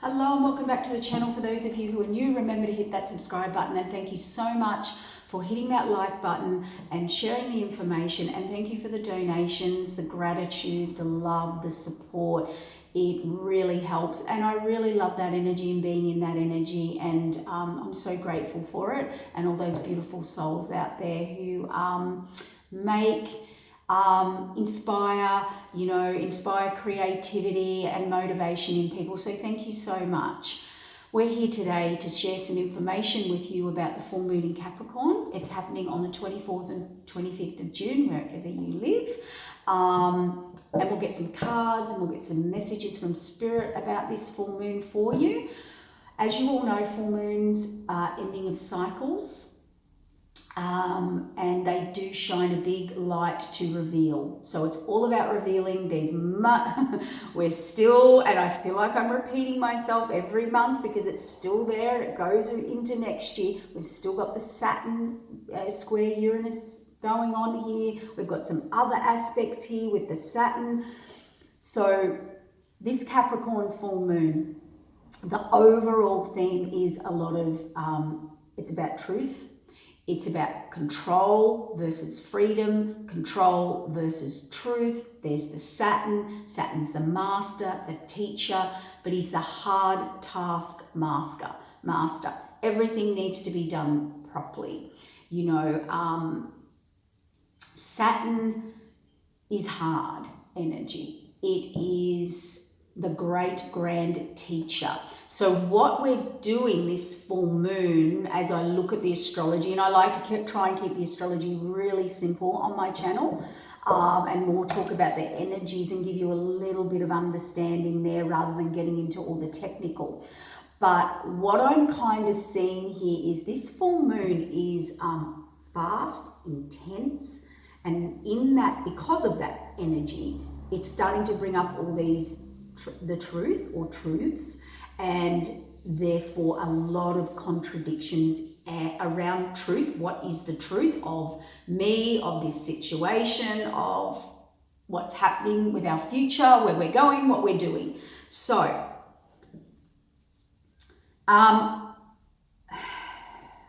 Hello and welcome back to the channel. For those of you who are new, remember to hit that subscribe button, and thank you so much for hitting that like button and sharing the information, and thank you for the donations, the gratitude, the love, the support. It really helps, and I really love that energy and being in that energy, and I'm so grateful for it, and all those beautiful souls out there who inspire creativity and motivation in people. So thank you so much. We're here today to share some information with you about the full moon in Capricorn. It's happening on the 24th and 25th of June, wherever you live. And we'll get some cards and we'll get some messages from Spirit about this full moon for you. As you all know, full moons are ending of cycles. And they do shine a big light to reveal. So it's all about revealing. We're still, and I feel like I'm repeating myself every month because it's still there. It goes into next year. We've still got the Saturn square Uranus going on here. We've got some other aspects here with the Saturn. So this Capricorn full moon, the overall theme is a lot of, it's about truth. It's about control versus freedom, control versus truth. There's the Saturn. Saturn's the master, the teacher, but he's the hard task master. Everything needs to be done properly. Saturn is hard energy. It is the great grand teacher. So what we're doing this full moon, as I look at the astrology, and I like to try and keep the astrology really simple on my channel, and more talk about the energies and give you a little bit of understanding there rather than getting into all the technical. But what I'm kind of seeing here is this full moon is fast, intense, and in that, because of that energy, it's starting to bring up all these the truth or truths, and therefore a lot of contradictions around truth. What is the truth of me, of this situation, of what's happening with our future, where we're going, what we're doing? So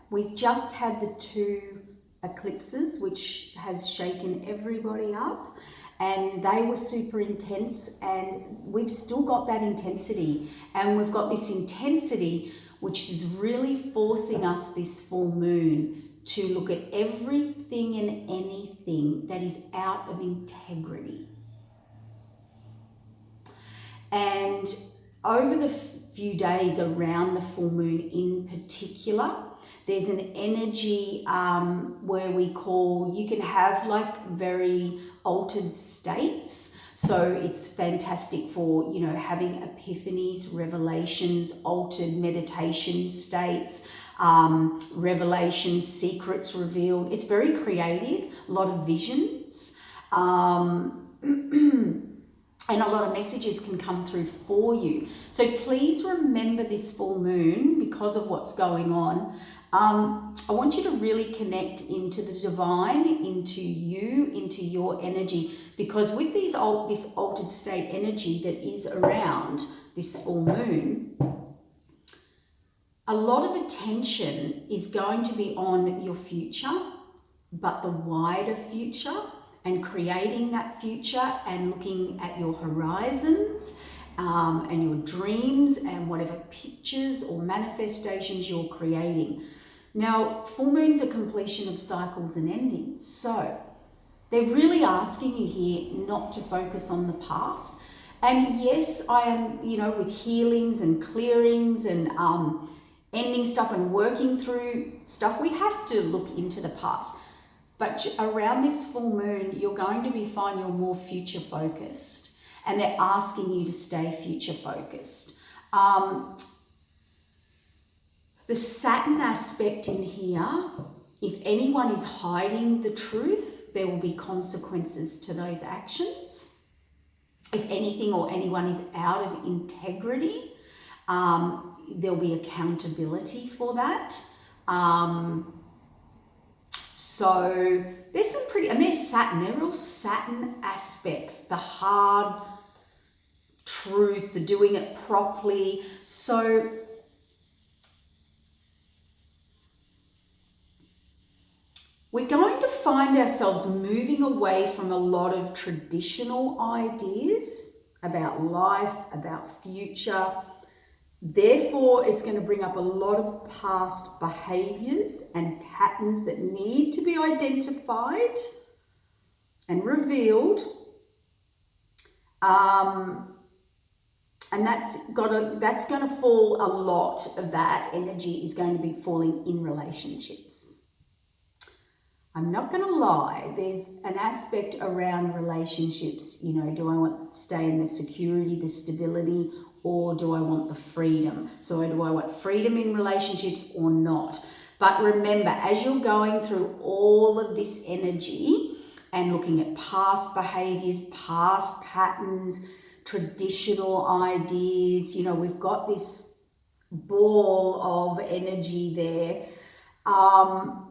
we've just had the two eclipses, which has shaken everybody up. And they were super intense, and we've still got that intensity. And we've got this intensity which is really forcing us this full moon to look at everything and anything that is out of integrity. And over the few days around the full moon in particular, there's an energy where you can have like very altered states. So it's fantastic for, having epiphanies, revelations, altered meditation states, revelations, secrets revealed. It's very creative, a lot of visions. And a lot of messages can come through for you. So please remember this full moon because of what's going on. I want you to really connect into the divine, into you, into your energy, because with this altered state energy that is around this full moon, a lot of attention is going to be on your future, but the wider future, and creating that future and looking at your horizons and your dreams and whatever pictures or manifestations you're creating. Now, full moon's a completion of cycles and endings. So they're really asking you here not to focus on the past. And yes, I am, with healings and clearings and ending stuff and working through stuff, we have to look into the past. But around this full moon, you're going to find you're more future focused, and they're asking you to stay future focused. The Saturn aspect in here, if anyone is hiding the truth, there will be consequences to those actions. If anything or anyone is out of integrity, there'll be accountability for that. So there's and there's Saturn, they're all Saturn aspects, the hard truth, the doing it properly. So we're going to find ourselves moving away from a lot of traditional ideas about life, about future. Therefore, it's going to bring up a lot of past behaviors and patterns that need to be identified and revealed. And that's going to fall, a lot of that energy is going to be falling in relationships. I'm not going to lie, there's an aspect around relationships, you know, do I want to stay in the security, the stability, or do I want the freedom? So do I want freedom in relationships or not? But remember, as you're going through all of this energy and looking at past behaviors, past patterns, traditional ideas, you know, we've got this ball of energy there.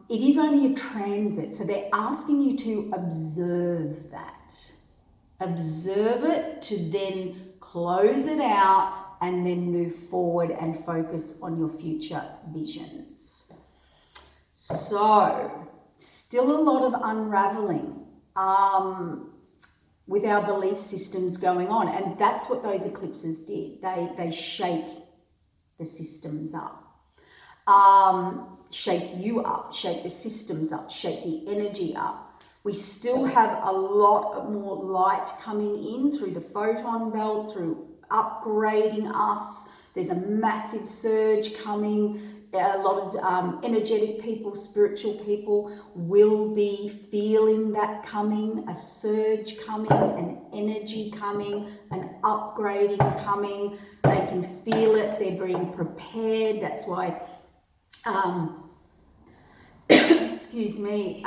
It is only a transit, so they're asking you to observe that. Observe it to then close it out and then move forward and focus on your future visions. So, still a lot of unraveling with our belief systems going on, and that's what those eclipses did. They shake the systems up. Shake you up, shake the systems up, shake the energy up. We still have a lot more light coming in through the photon belt, through upgrading us. There's a massive surge coming. A lot of energetic people, spiritual people will be feeling that coming, a surge coming, an energy coming, an upgrading coming. They can feel it, they're being prepared. That's why excuse me,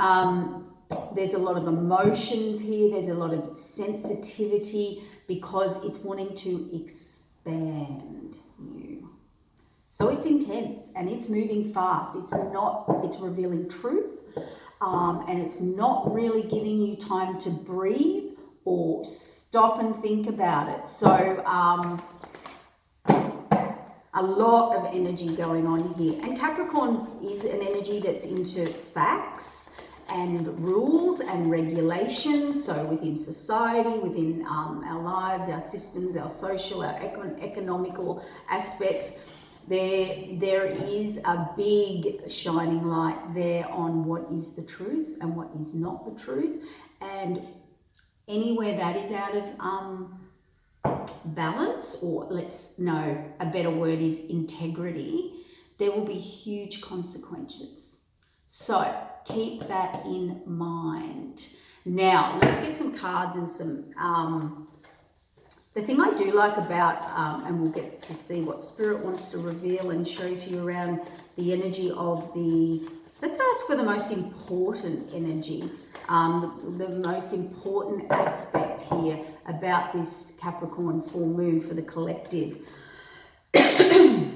there's a lot of emotions here, there's a lot of sensitivity, because it's wanting to expand you. So it's intense and it's moving fast. It's revealing truth, and it's not really giving you time to breathe or stop and think about it. So a lot of energy going on here. And Capricorn is an energy that's into facts and rules and regulations. So within society, within our lives, our systems, our social, our economical aspects, there is a big shining light there on what is the truth and what is not the truth. And anywhere that is out of balance, or a better word is integrity, there will be huge consequences. So keep that in mind. Now let's get some cards and some the thing I do like about and we'll get to see what Spirit wants to reveal and show to you around the energy of let's ask for the most important energy, the most important aspect here about this Capricorn full moon for the collective. Excuse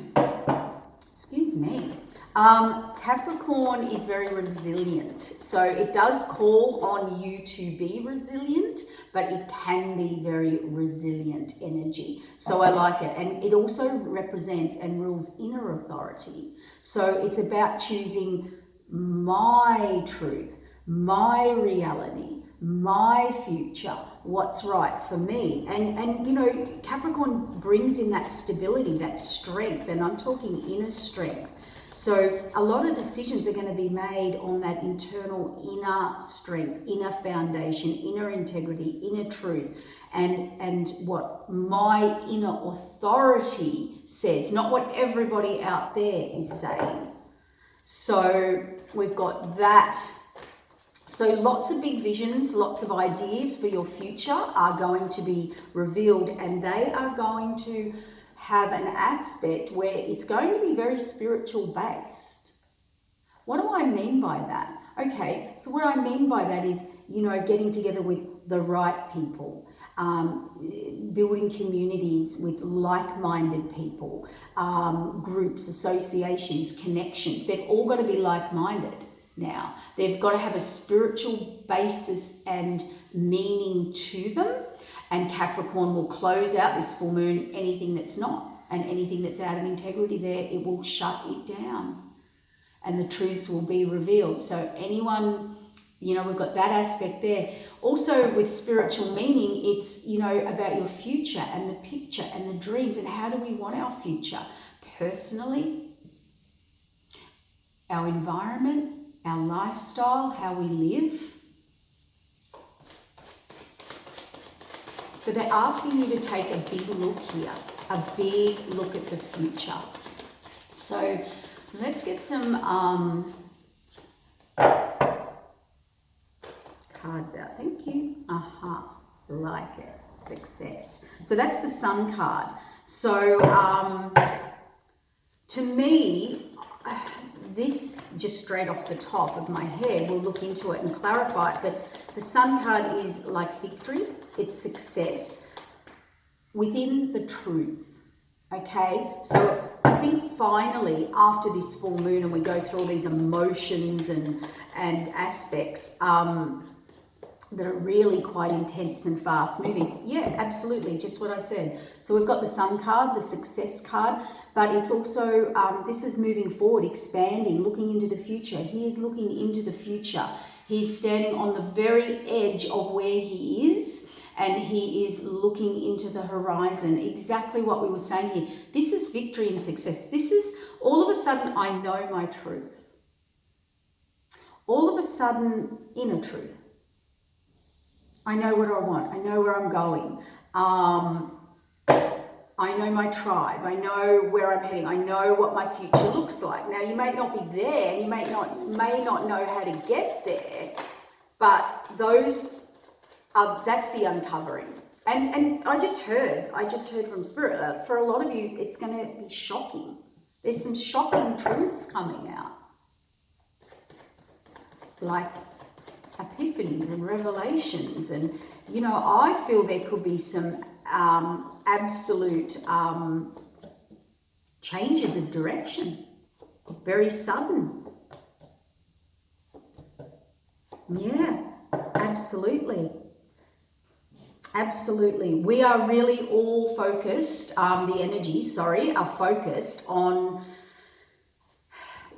me. Capricorn is very resilient. So it does call on you to be resilient, but it can be very resilient energy. So I like it. And it also represents and rules inner authority. So it's about choosing my truth, my reality, my future, what's right for me. And you know, Capricorn brings in that stability, that strength, and I'm talking inner strength. So a lot of decisions are going to be made on that internal inner strength, inner foundation, inner integrity, inner truth, and what my inner authority says, not what everybody out there is saying. So we've got that. So lots of big visions, lots of ideas for your future are going to be revealed, and they are going to have an aspect where it's going to be very spiritual based. What do I mean by that? Okay, so what I mean by that is, you know, getting together with the right people, building communities with like-minded people, groups, associations, connections. They've all got to be like-minded now. They've got to have a spiritual basis and meaning to them. And Capricorn will close out this full moon anything that's not, and anything that's out of integrity there, it will shut it down. And the truths will be revealed. So anyone, you know, we've got that aspect there. Also with spiritual meaning, it's, you know, about your future and the picture and the dreams and how do we want our future personally, our environment, our lifestyle, how we live. So they're asking you to take a big look here, a big look at the future. So let's get some cards out. Thank you. Like it. Success. So that's the Sun card. So to me, this just straight off the top of my head, we'll look into it and clarify it, but the Sun card is like victory. It's success within the truth. Okay, so I think finally after this full moon and we go through all these emotions and aspects that are really quite intense and fast moving. Yeah, absolutely, just what I said. So we've got the Sun card, the success card, but it's also, this is moving forward, expanding, looking into the future. He is looking into the future. He's standing on the very edge of where he is, and he is looking into the horizon. Exactly what we were saying here. This is victory and success. This is, all of a sudden, I know my truth. All of a sudden, inner truth. I know what I want. I know where I'm going. I know my tribe. I know where I'm heading. I know what my future looks like. Now, you may not be there. You may not know how to get there, but those are, that's the uncovering. And I just heard from Spirit, for a lot of you, it's going to be shocking. There's some shocking truths coming out, like epiphanies and revelations, and you know, I feel there could be some absolute changes of direction, very sudden. Yeah, absolutely. Absolutely. We are really all focused, the energies, are focused on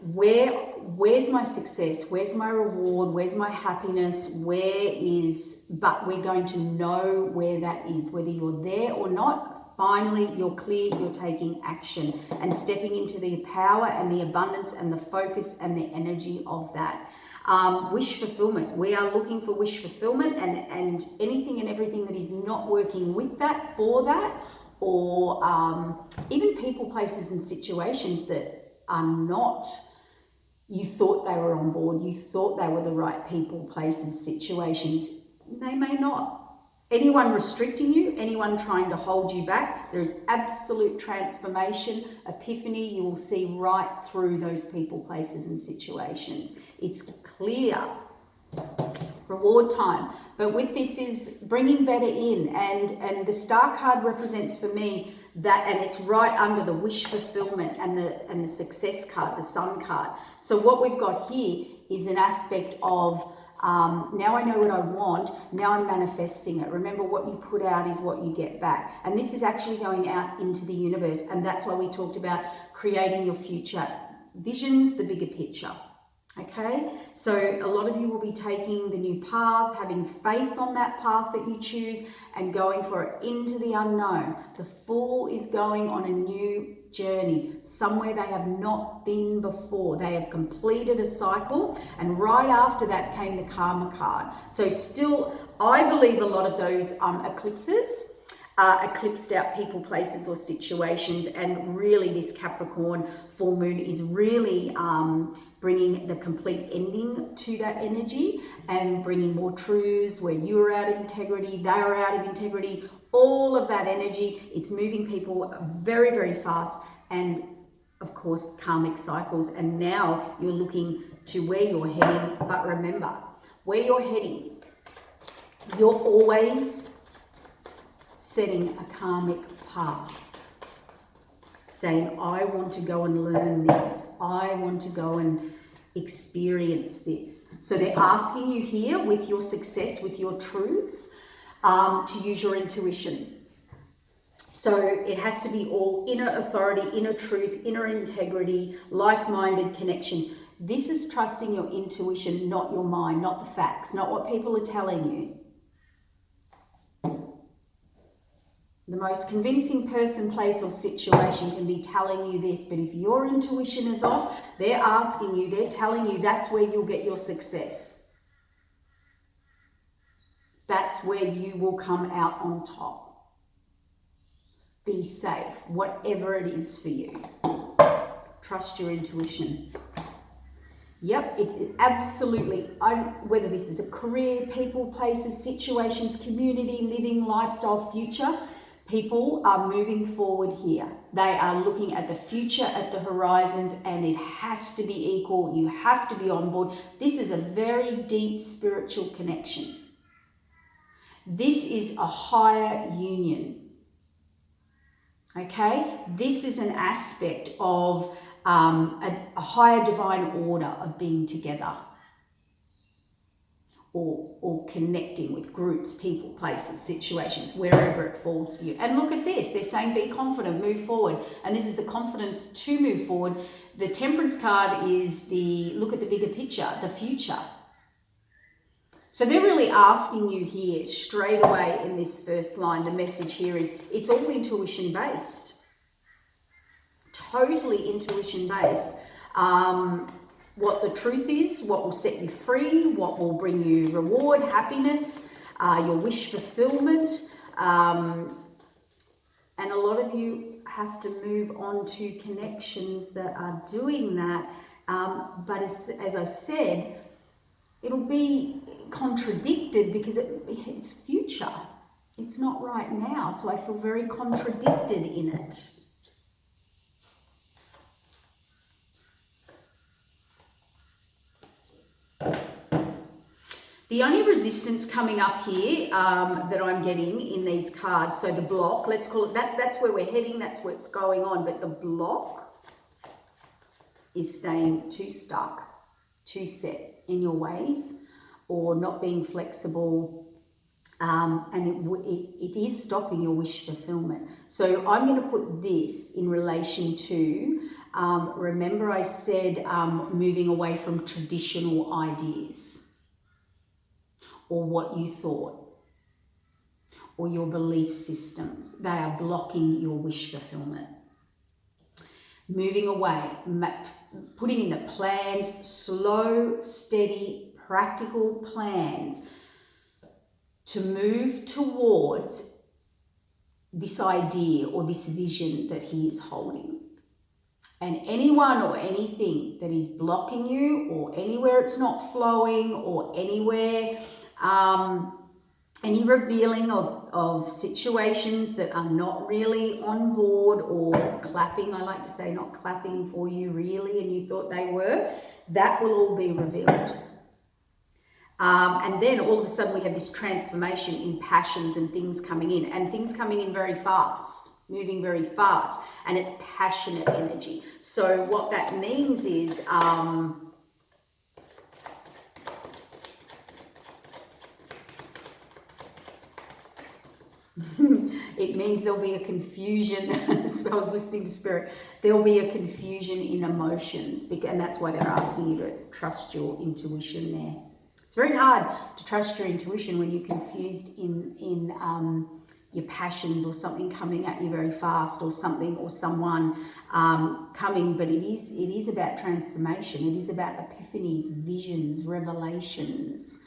where's my success, where's my reward, where's my happiness, but we're going to know where that is, whether you're there or not. Finally, you're clear, you're taking action and stepping into the power and the abundance and the focus and the energy of that. Wish fulfillment. We are looking for wish fulfillment, and anything and everything that is not working with that, for that, or even people, places and situations that are not, you thought they were on board, you thought they were the right people, places, situations, they may not. Anyone restricting you, anyone trying to hold you back, there is absolute transformation, epiphany. You will see right through those people, places and situations. It's clear. Reward time. But with this is bringing better in, and the Star card represents for me that, and it's right under the wish fulfillment and the success card, the Sun card. So what we've got here is an aspect of now I know what I want, now I'm manifesting it. Remember, what you put out is what you get back. And this is actually going out into the universe. And that's why we talked about creating your future visions, the bigger picture. Okay, so a lot of you will be taking the new path, having faith on that path that you choose and going for it into the unknown. The Fool is going on a new journey, somewhere they have not been before. They have completed a cycle, and right after that came the Karma card. So still, I believe a lot of those eclipses eclipsed out people, places or situations, and really this Capricorn full moon is really bringing the complete ending to that energy and bringing more truths where you are out of integrity, they are out of integrity, all of that energy. It's moving people very, very fast, and of course karmic cycles. And now you're looking to where you're heading, but remember, where you're heading, you're always setting a karmic path, saying, I want to go and learn this. I want to go and experience this. So they're asking you here with your success, with your truths, to use your intuition. So it has to be all inner authority, inner truth, inner integrity, like-minded connections. This is trusting your intuition, not your mind, not the facts, not what people are telling you. The most convincing person, place, or situation can be telling you this, but if your intuition is off, they're asking you, they're telling you that's where you'll get your success. That's where you will come out on top. Be safe, whatever it is for you. Trust your intuition. Yep, it's absolutely, whether this is a career, people, places, situations, community, living, lifestyle, future, people are moving forward here. They are looking at the future, at the horizons, and it has to be equal. You have to be on board. This is a very deep spiritual connection. This is a higher union. Okay? This is an aspect of a higher divine order of being together. Or connecting with groups, people, places, situations, wherever it falls for you. And look at this, they're saying be confident, move forward. And this is the confidence to move forward. The Temperance card is look at the bigger picture, the future. So they're really asking you here straight away in this first line, the message here is it's all intuition based. Totally intuition based. What the truth is, what will set you free, what will bring you reward, happiness, your wish fulfillment. And a lot of you have to move on to connections that are doing that. But as I said, it'll be contradicted because it's future. It's not right now. So I feel very contradicted in it. The only resistance coming up here that I'm getting in these cards, so the block, let's call it that, that's where we're heading, that's what's going on, but the block is staying too stuck, too set in your ways, or not being flexible, and it is stopping your wish fulfillment. So I'm going to put this in relation to, remember I said moving away from traditional ideas, or what you thought, or your belief systems. They are blocking your wish fulfillment. Moving away, putting in the plans, slow, steady, practical plans to move towards this idea or this vision that he is holding. And anyone or anything that is blocking you, or anywhere it's not flowing, or anywhere any revealing of situations that are not really on board or clapping, I like to say, not clapping for you really, and you thought they were, that will all be revealed. And then all of a sudden we have this transformation in passions and things coming in, and things coming in very fast, moving very fast, and it's passionate energy. So what that means is, it means there'll be a confusion. As I was listening to Spirit, there'll be a confusion in emotions, and that's why they're asking you to trust your intuition there. It's very hard to trust your intuition when you're confused in your passions, or something coming at you very fast, or something or someone coming. But it is about transformation. It is about epiphanies, visions, revelations.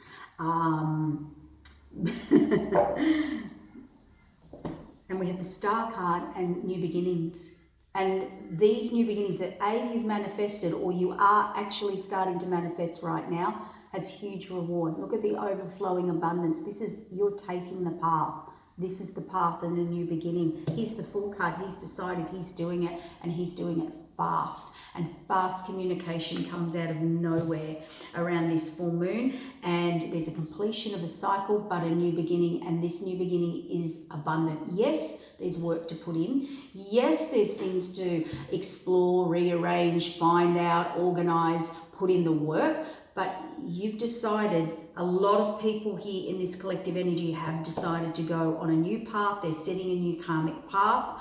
And we have the Star card and new beginnings. And these new beginnings that you've manifested, or you are actually starting to manifest right now, has huge reward. Look at the overflowing abundance. This is, you're taking the path. This is the path and the new beginning. Here's the Fool card. He's decided, he's doing it, and he's doing it fast. And fast communication comes out of nowhere around this full moon. And there's a completion of a cycle, but a new beginning. And this new beginning is abundant. Yes, there's work to put in. Yes, there's things to explore, rearrange, find out, organize, put in the work. But you've decided a lot of people here in this collective energy have decided to go on a new path. They're setting a new karmic path.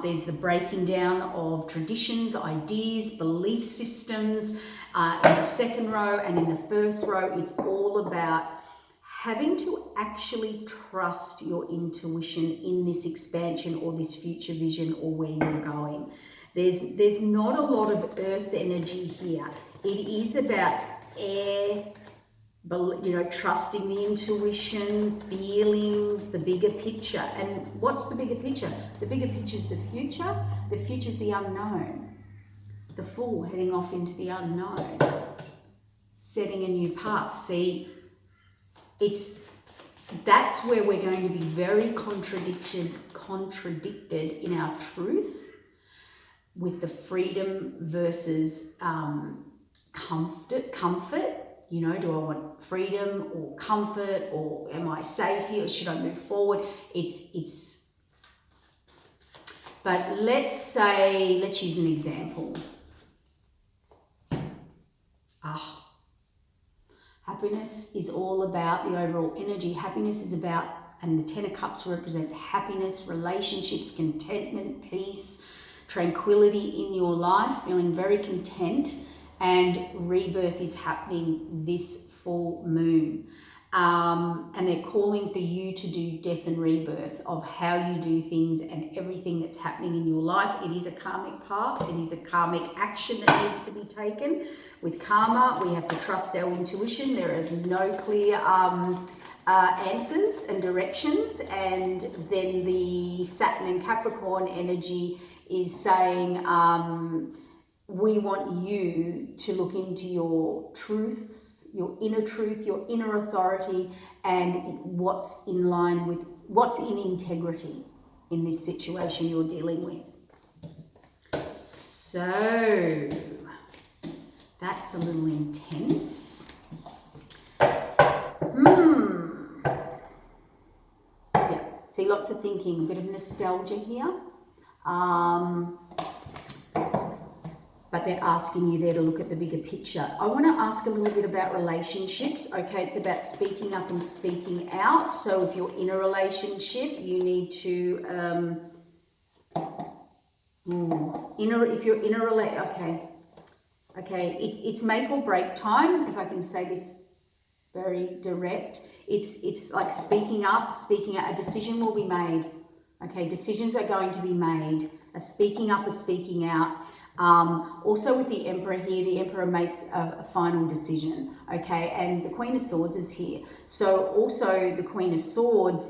There's the breaking down of traditions, ideas, belief systems. In the second row and in the first row, it's all about having to actually trust your intuition in this expansion or this future vision or where you're going. There's not a lot of earth energy here. It is about air, you know, trusting the intuition, feelings, the bigger picture. And what's the bigger picture? The bigger picture is the future. The future is the unknown. The Fool heading off into the unknown, setting a new path. See, that's where we're going to be very contradicted in our truth, with the freedom versus comfort. You know, do I want freedom or comfort, or am I safe here, or should I move forward? But let's use an example. Happiness is all about the overall energy. Happiness is about, and the Ten of Cups represents happiness, relationships, contentment, peace, tranquility in your life, feeling very content, and rebirth is happening this full moon. And they're calling for you to do death and rebirth of how you do things and everything that's happening in your life. It is a karmic path. It is a karmic action that needs to be taken. With karma, we have to trust our intuition. There is no clear answers and directions. And then the Saturn and Capricorn energy is saying, we want you to look into your truths, your inner truth, your inner authority, and what's in line with, what's in integrity in this situation you're dealing with. So that's a little intense. Yeah, see, lots of thinking, a bit of nostalgia here. But they're asking you there to look at the bigger picture. I want to ask a little bit about relationships. Okay, it's about speaking up and speaking out. So if you're in a relationship, you need to, it's make or break time, if I can say this very direct. It's like speaking up, speaking out. A decision will be made. Okay, decisions are going to be made. A speaking up, a speaking out. Also with the Emperor here, the Emperor makes a final decision, okay, and the Queen of Swords is here. So also the Queen of Swords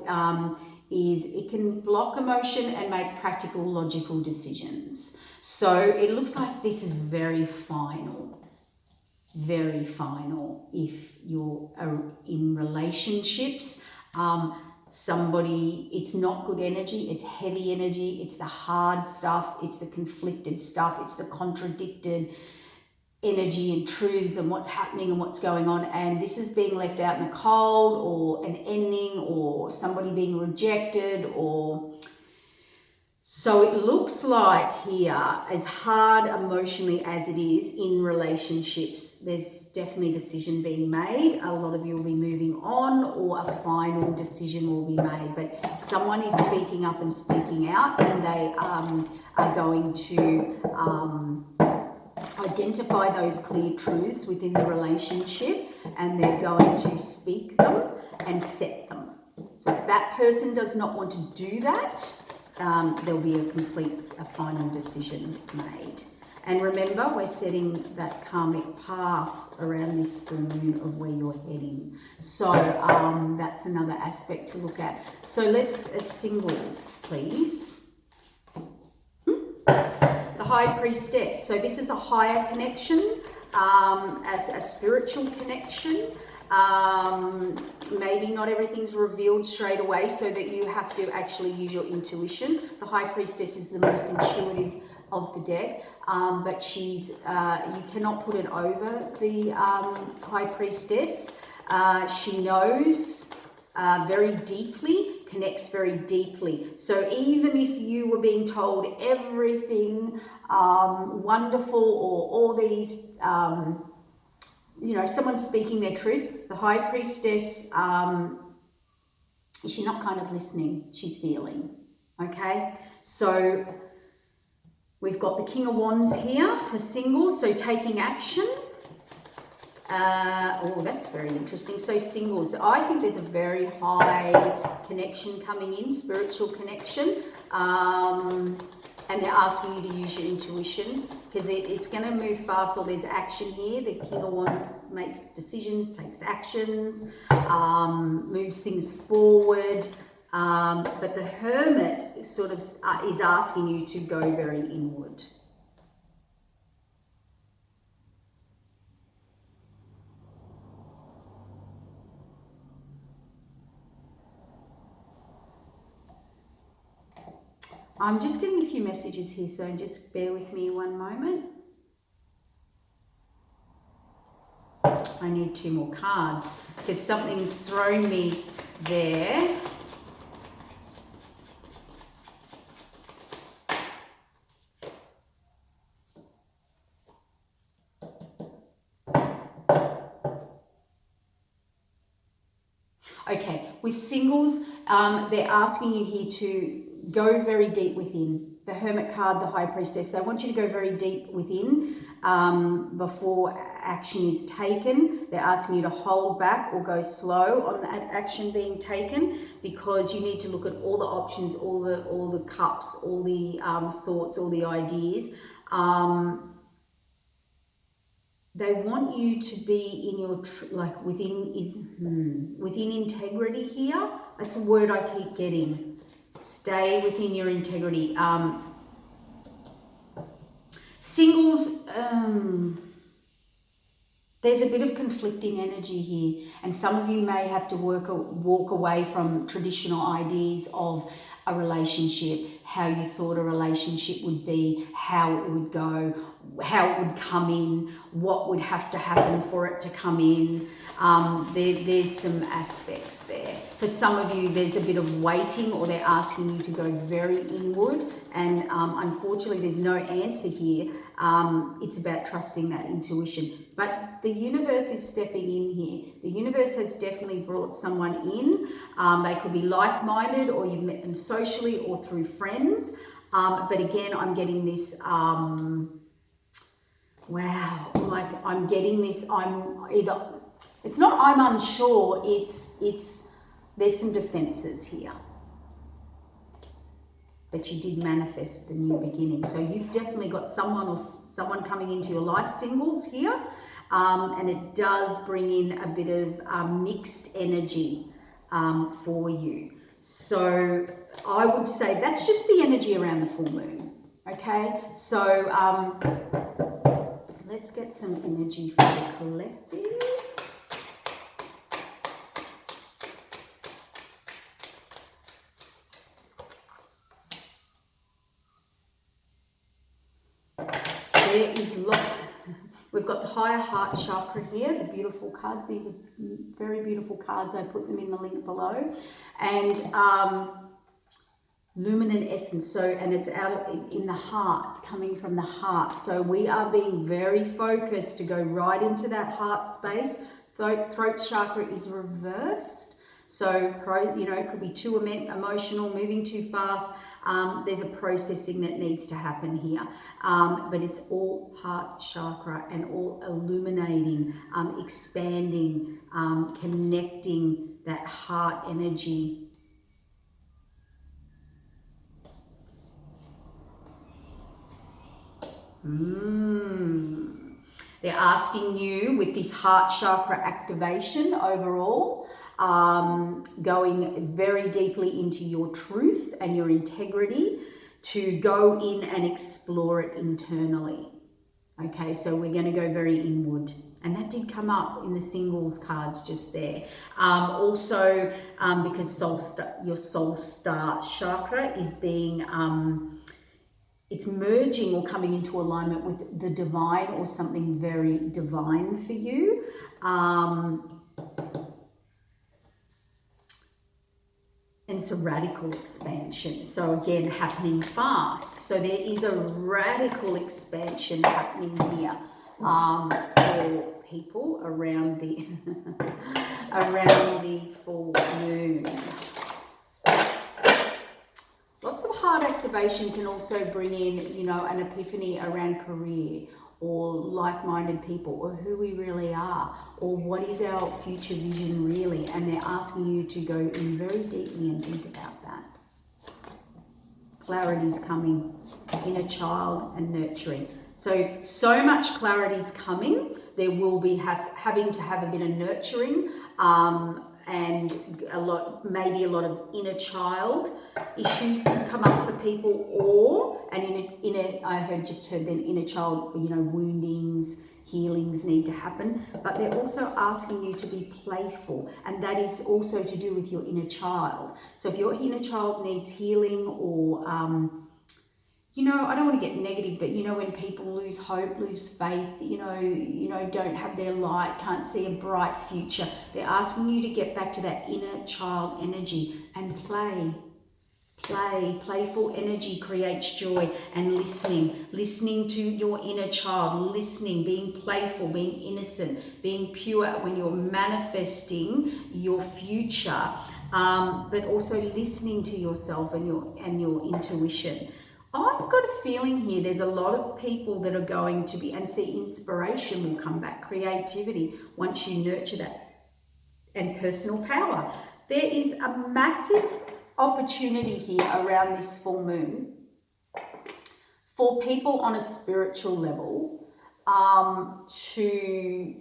it can block emotion and make practical, logical decisions. So it looks like this is very final if you're in relationships. Somebody, it's not good energy, it's heavy energy, it's the hard stuff, it's the conflicted stuff, it's the contradicted energy and truths and what's happening and what's going on, and this is being left out in the cold, or an ending, or somebody being rejected, or so it looks like here, as hard emotionally as it is in relationships, there's definitely a decision being made. A lot of you will be moving on, or a final decision will be made. But someone is speaking up and speaking out, and they are going to identify those clear truths within the relationship, and they're going to speak them and set them. So if that person does not want to do that, there'll be a final decision made. And remember, we're setting that karmic path around this full moon of where you're heading. So that's another aspect to look at. So let's, singles, please. The High Priestess. So this is a higher connection, as a spiritual connection. Maybe not everything's revealed straight away, so that you have to actually use your intuition. The High Priestess is the most intuitive of the deck, but she's, you cannot put it over the High Priestess. She knows very deeply, connects very deeply. So even if you were being told everything wonderful, or all these you know, someone's speaking their truth. The High Priestess, she's not kind of listening, she's feeling, okay? So we've got the King of Wands here for singles, so taking action. Oh, that's very interesting. So singles, I think there's a very high connection coming in, spiritual connection. And they're asking you to use your intuition because it's going to move fast, or there's action here. The King of Wands makes decisions, takes actions, moves things forward. But the Hermit sort of is asking you to go very inward. I'm just getting a few messages here, so just bear with me one moment. I need 2 more cards because something's thrown me there. Okay, with singles, they're asking you here to go very deep within. The Hermit card, the High Priestess, they want you to go very deep within before action is taken. They're asking you to hold back or go slow on that action being taken, because you need to look at all the options, all the cups, all the thoughts, all the ideas. They want you to be in your, within integrity here. That's a word I keep getting. Stay within your integrity. Singles, there's a bit of conflicting energy here, and some of you may have to walk away from traditional ideas of a relationship, how you thought a relationship would be, how it would go, how it would come in, what would have to happen for it to come in. There's some aspects there. For some of you, there's a bit of waiting, or they're asking you to go very inward, and unfortunately there's no answer here. It's about trusting that intuition. But the universe is stepping in here. The universe has definitely brought someone in. They could be like-minded, or you've met them socially or through friends. But again, I'm getting this, wow, like I'm getting this, it's not I'm unsure, it's there's some defenses here. But you did manifest the new beginning. So you've definitely got someone coming into your life, singles here. And it does bring in a bit of mixed energy for you. So I would say that's just the energy around the full moon. Okay, so let's get some energy for the collective. There is lots. We've got the higher heart chakra here, the beautiful cards. These are very beautiful cards. I put them in the link below. And luminant essence. So, and it's out in the heart, coming from the heart. So we are being very focused to go right into that heart space. Throat chakra is reversed. So, it could be too emotional, moving too fast. There's a processing that needs to happen here. But it's all heart chakra and all illuminating, expanding, connecting that heart energy. They're asking you with this heart chakra activation overall, going very deeply into your truth and your integrity, to go in and explore it internally. Okay, so we're going to go very inward. And that did come up in the singles cards just there. Also, because your soul star chakra is being... it's merging or coming into alignment with the divine, or something very divine for you. And it's a radical expansion. So again, happening fast. So there is a radical expansion happening here for people around the around the full moon. Lots of heart activation can also bring in, you know, an epiphany around career or like-minded people or who we really are or what is our future vision really. And they're asking you to go in very deeply and think about that. Clarity's coming, inner child and nurturing. So much clarity's coming. There will be having to have a bit of nurturing and maybe a lot of inner child issues can come up for people, or I just heard then inner child, you know, woundings, healings need to happen, but they're also asking you to be playful, and that is also to do with your inner child. So if your inner child needs healing, or you know, I don't want to get negative, but you know, when people lose hope, lose faith, you know, don't have their light, can't see a bright future, they're asking you to get back to that inner child energy and play. Playful energy creates joy, and listening to your inner child, being playful, being innocent, being pure when you're manifesting your future, but also listening to yourself and your intuition. I've got a feeling here there's a lot of people that are going to be, and see, inspiration will come back, creativity, once you nurture that, and personal power. There is a massive opportunity here around this full moon for people on a spiritual level to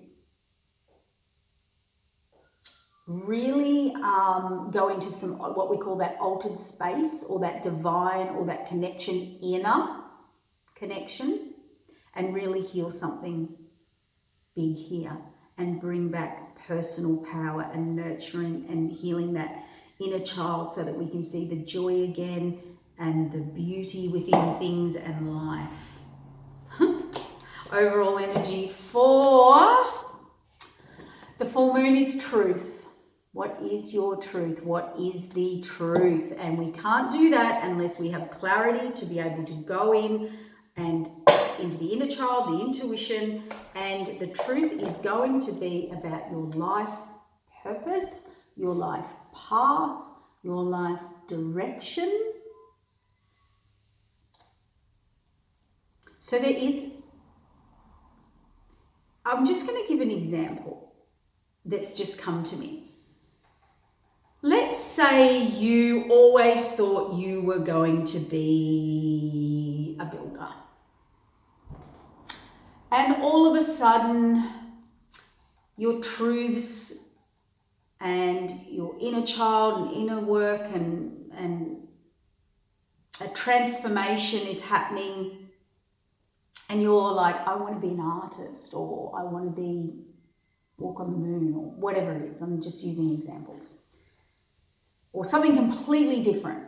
really go into some what we call that altered space, or that divine, or that connection, inner connection, and really heal something big here and bring back personal power and nurturing and healing that inner child, so that we can see the joy again and the beauty within things and life. Overall energy for the full moon is truth. What is your truth? What is the truth? And we can't do that unless we have clarity to be able to go in and into the inner child, the intuition, and the truth is going to be about your life purpose, your life path, your life direction. So I'm just going to give an example that's just come to me. Let's say you always thought you were going to be a builder. And all of a sudden, your truths and your inner child and inner work and a transformation is happening, and you're like, I want to be an artist, or I want to walk on the moon, or whatever it is. I'm just using examples. Or something completely different.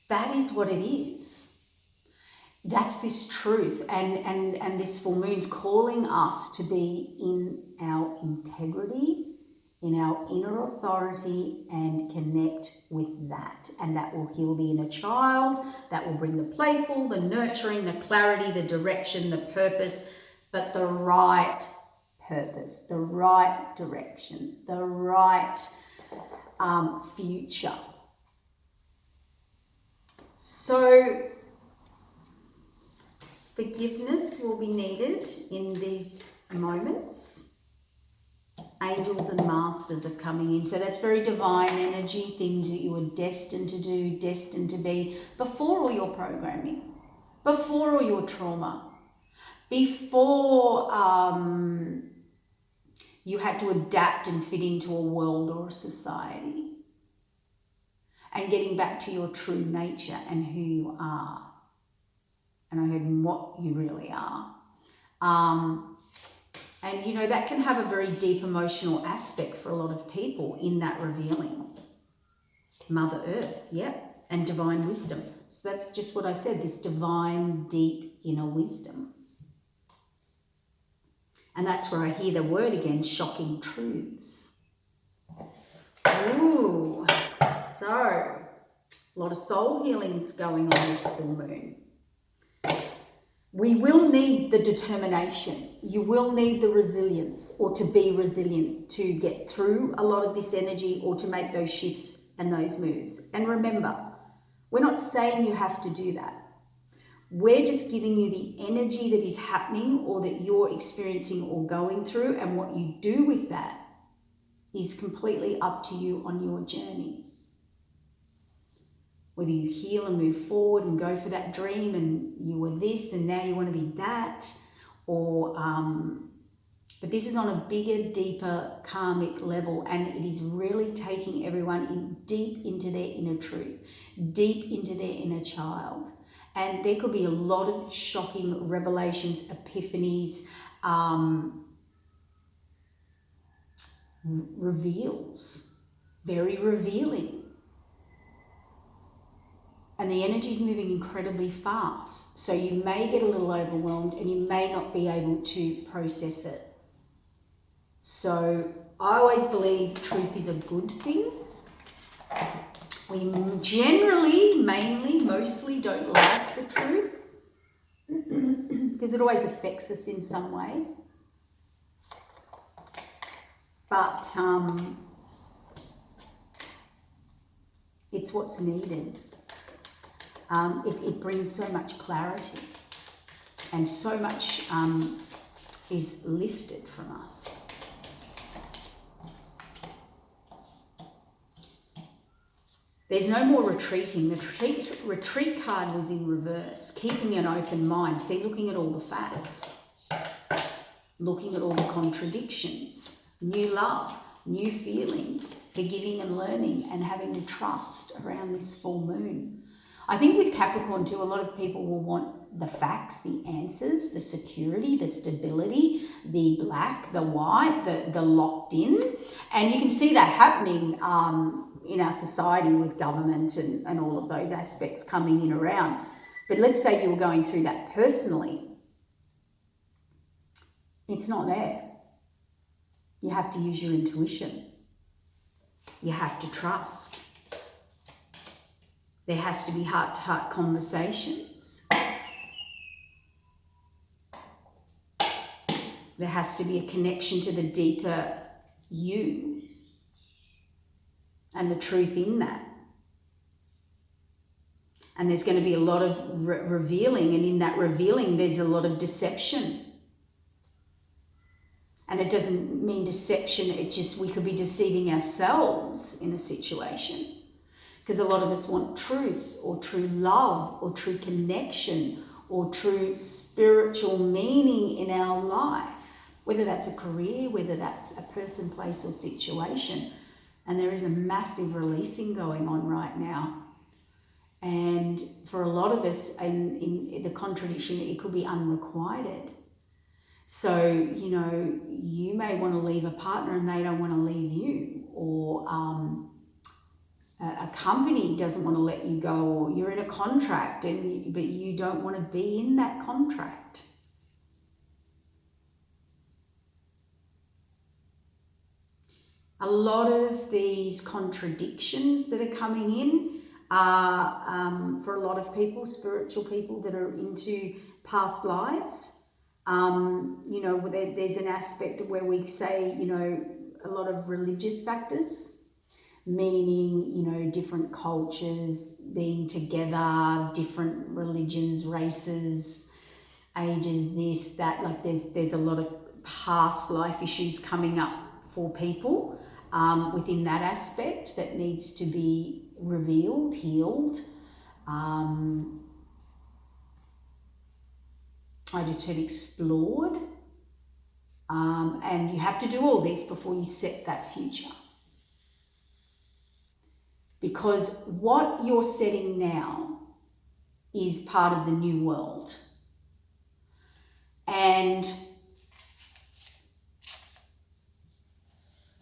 That is what it is. That's this truth, and this full moon's calling us to be in our integrity, in our inner authority, and connect with that. And that will heal the inner child, that will bring the playful, the nurturing, the clarity, the direction, the purpose, but the right purpose, the right direction, the right future. So forgiveness will be needed in these moments. Angels and masters are coming in. So that's very divine energy, things that you were destined to do, destined to be, before all your programming, before all your trauma, before you had to adapt and fit into a world or a society. And getting back to your true nature and who you are. And I heard what you really are. And you know, that can have a very deep emotional aspect for a lot of people in that revealing. Mother Earth, yep, and divine wisdom. So that's just what I said, this divine, deep inner wisdom. And that's where I hear the word again, shocking truths. Ooh, so a lot of soul healings going on this full moon. We will need the determination. You will need the resilience, or to be resilient to get through a lot of this energy, or to make those shifts and those moves. And remember, we're not saying you have to do that. We're just giving you the energy that is happening, or that you're experiencing or going through, and what you do with that is completely up to you on your journey. Whether you heal and move forward and go for that dream, and you were this and now you want to be that, or but this is on a bigger, deeper karmic level, and it is really taking everyone in deep into their inner truth, deep into their inner child. And there could be a lot of shocking revelations, epiphanies, reveals, very revealing. And the energy is moving incredibly fast. So you may get a little overwhelmed and you may not be able to process it. So I always believe truth is a good thing. We generally, mainly, mostly don't like the truth because it always affects us in some way. But it's what's needed. It brings so much clarity, and so much is lifted from us. There's no more retreating. The retreat card was in reverse, keeping an open mind. See, looking at all the facts, looking at all the contradictions, new love, new feelings, forgiving and learning, and having to trust around this full moon. I think with Capricorn too, a lot of people will want the facts, the answers, the security, the stability, the black, the white, the locked in. And you can see that happening in our society with government and all of those aspects coming in around. But let's say you were going through that personally. It's not there. You have to use your intuition. You have to trust. There has to be heart-to-heart conversations. There has to be a connection to the deeper you and the truth in that. And there's going to be a lot of revealing, and in that revealing there's a lot of deception. And it doesn't mean deception, it's just we could be deceiving ourselves in a situation. Because a lot of us want truth, or true love, or true connection, or true spiritual meaning in our life. Whether that's a career, whether that's a person, place, or situation. And there is a massive releasing going on right now. And for a lot of us, in the contradiction, it could be unrequited. So, you know, you may want to leave a partner and they don't want to leave you, or a company doesn't want to let you go, or you're in a contract but you don't want to be in that contract. A lot of these contradictions that are coming in are, for a lot of people, spiritual people that are into past lives. You know, there's an aspect where we say, you know, a lot of religious factors, meaning, you know, different cultures being together, different religions, races, ages, this, that, like there's a lot of past life issues coming up for people within that aspect that needs to be revealed, healed. I just heard explored. And you have to do all this before you set that future. Because what you're setting now is part of the new world. And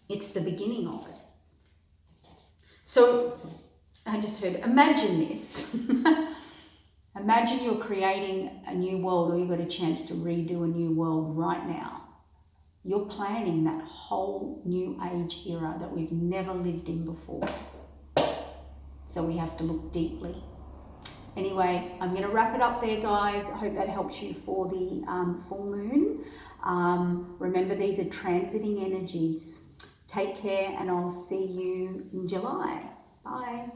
it's the beginning of it. So I just heard, imagine this. Imagine you're creating a new world, or you've got a chance to redo a new world right now. You're planning that whole new age era that we've never lived in before. So we have to look deeply Anyway, I'm going to wrap it up there, guys. I hope that helps you for the full moon. Remember, these are transiting energies. Take care, and I'll see you in July. Bye.